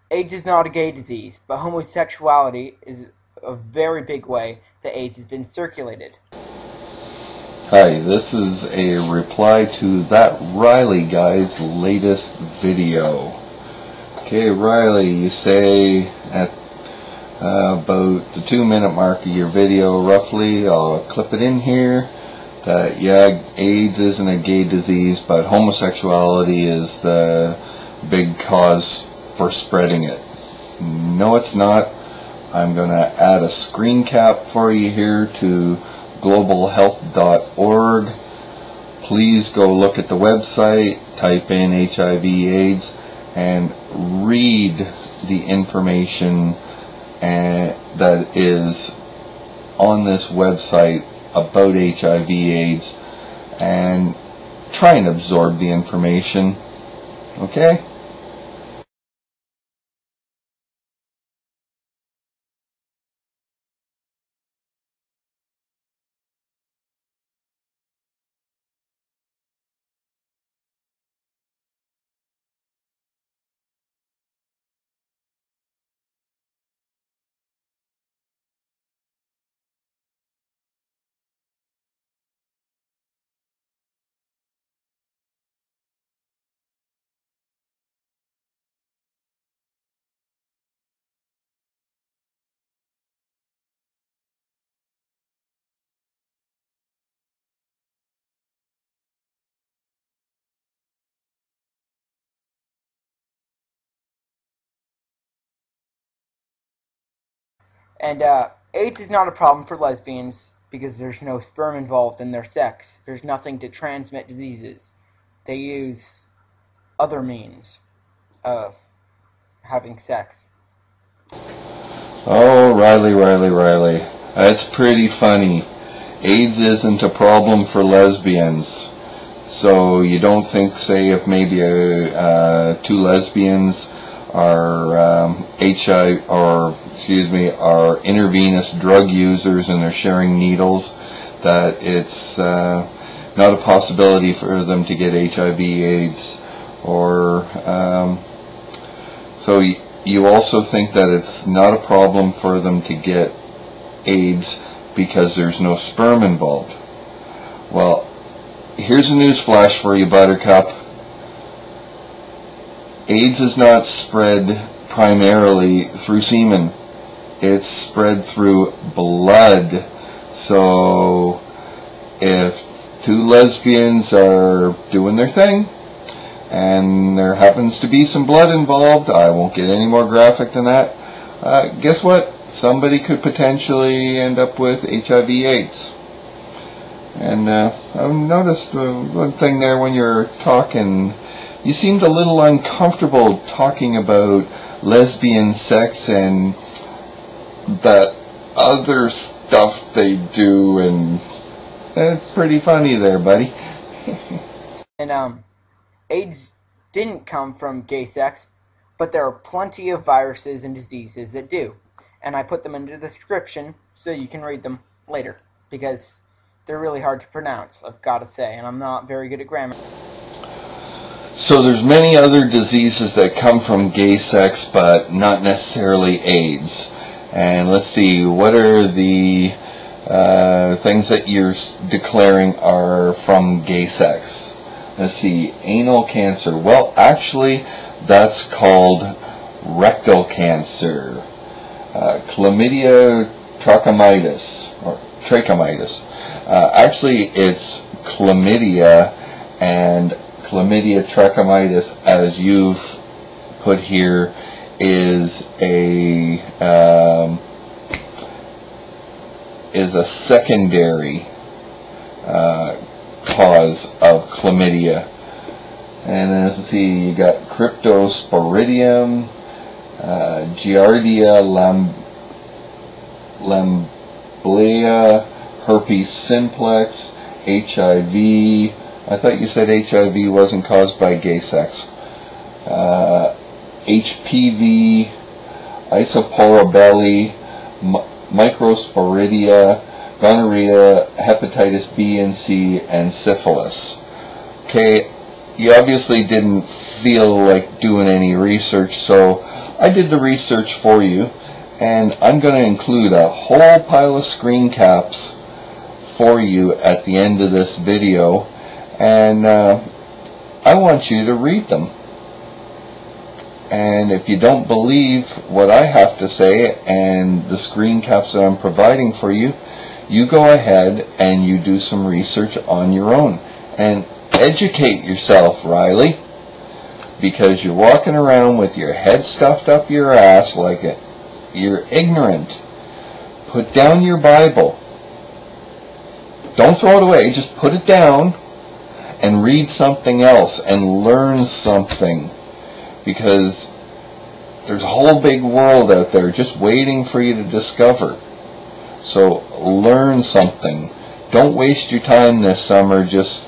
AIDS is not a gay disease, but homosexuality is a very big way that AIDS has been circulated. Hi, this is a reply to That Riley Guy's latest video. Okay, Riley, you say at about the 2-minute mark of your video, roughly, I'll clip it in here, that yeah, AIDS isn't a gay disease, but homosexuality is the big cause for spreading it. No, it's not. I'm going to add a screen cap for you here to globalhealth.org. Please go look at the website, type in HIV/AIDS, and read the information that is on this website about HIV/AIDS, and try and absorb the information. Okay? And AIDS is not a problem for lesbians because there's no sperm involved in their sex. There's nothing to transmit diseases. They use other means of having sex. Oh, Riley. That's pretty funny. AIDS isn't a problem for lesbians. So you don't think, say, if maybe two lesbians are HIV, or are intravenous drug users and they're sharing needles, that it's not a possibility for them to get HIV/AIDS, or so you also think that it's not a problem for them to get AIDS because there's no sperm involved. Well, here's a news flash for you, Buttercup. AIDS is not spread primarily through semen. It's spread through blood. So if two lesbians are doing their thing and there happens to be some blood involved, I won't get any more graphic than that, guess what? Somebody could potentially end up with HIV/AIDS. And I've noticed one thing there when you're talking, you seemed a little uncomfortable talking about lesbian sex and that other stuff they do, and it's pretty funny there, buddy. And AIDS didn't come from gay sex, but there are plenty of viruses and diseases that do. And I put them in the description so you can read them later, because they're really hard to pronounce, I've got to say, and I'm not very good at grammar. So there's many other diseases that come from gay sex, but not necessarily AIDS. And let's see, what are the things that you're declaring are from gay sex? Let's see, anal cancer. Well, actually, that's called rectal cancer. Chlamydia trachomatis, or trachomatis. Actually, it's chlamydia, and chlamydia trachomatis, as you've put here, is a secondary cause of chlamydia. And then let's see, you got cryptosporidium, Giardia lamblia, herpes simplex, HIV. I thought you said HIV wasn't caused by gay sex. HPV, isoporobelli, microsporidia, gonorrhea, hepatitis B and C, and syphilis. Okay, you obviously didn't feel like doing any research, so I did the research for you, and I'm going to include a whole pile of screen caps for you at the end of this video, and I want you to read them. And if you don't believe what I have to say and the screen caps that I'm providing for you, you go ahead and you do some research on your own and educate yourself, Riley, because you're walking around with your head stuffed up your ass like you're ignorant. Put down your Bible. Don't throw it away, just put it down and read something else and learn something, because there's a whole big world out there just waiting for you to discover. So learn something. Don't waste your time this summer just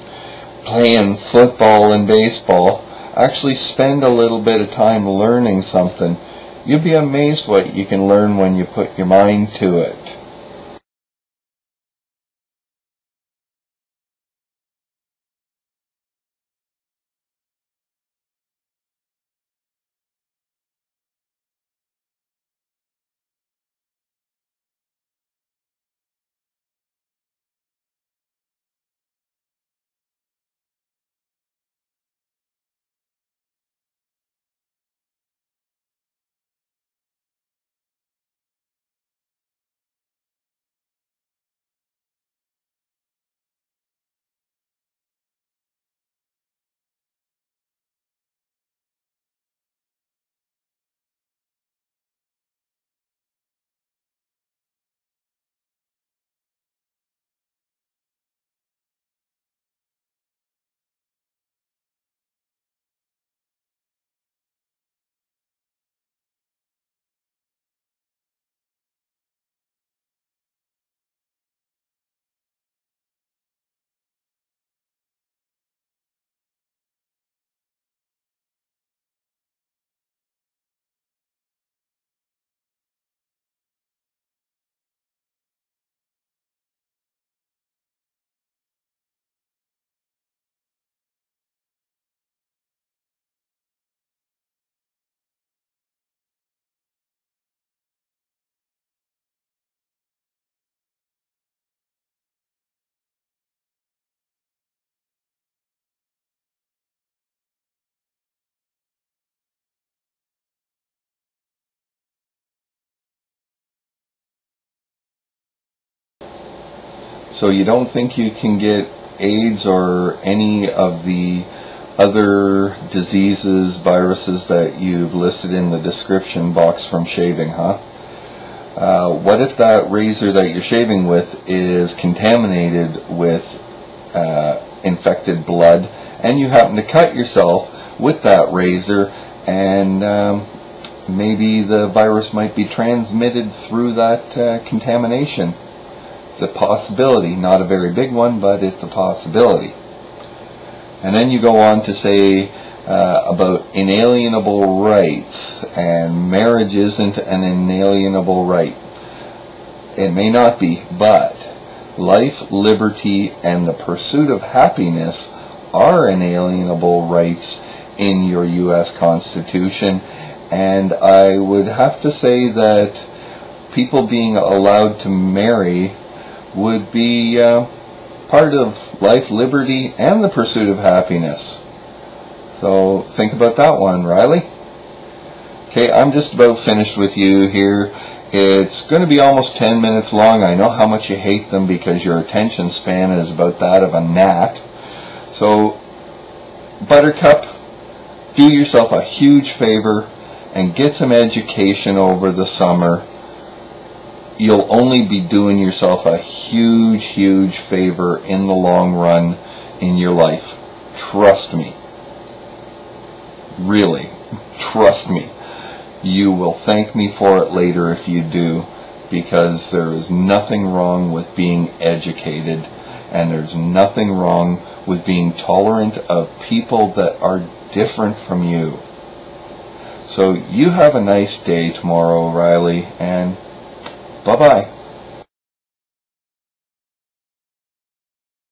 playing football and baseball. Actually spend a little bit of time learning something. You'll be amazed what you can learn when you put your mind to it. So you don't think you can get AIDS or any of the other diseases, viruses that you've listed in the description box from shaving, huh? What if that razor that you're shaving with is contaminated with infected blood, and you happen to cut yourself with that razor, and maybe the virus might be transmitted through that contamination? It's a possibility, not a very big one, but it's a possibility. And then you go on to say about inalienable rights, and marriage isn't an inalienable right. It may not be, but life, liberty, and the pursuit of happiness are inalienable rights in your U.S. Constitution. And I would have to say that people being allowed to marry would be part of life, liberty, and the pursuit of happiness. So think about that one, Riley. Okay, I'm just about finished with you here. It's going to be almost 10 minutes long. I know how much you hate them because your attention span is about that of a gnat. So, Buttercup, do yourself a huge favor and get some education over the summer. You'll only be doing yourself a huge, huge favor in the long run in your life. Trust me. Really, trust me. You will thank me for it later if you do, because there is nothing wrong with being educated, and there's nothing wrong with being tolerant of people that are different from you. So you have a nice day tomorrow, Riley, and bye-bye.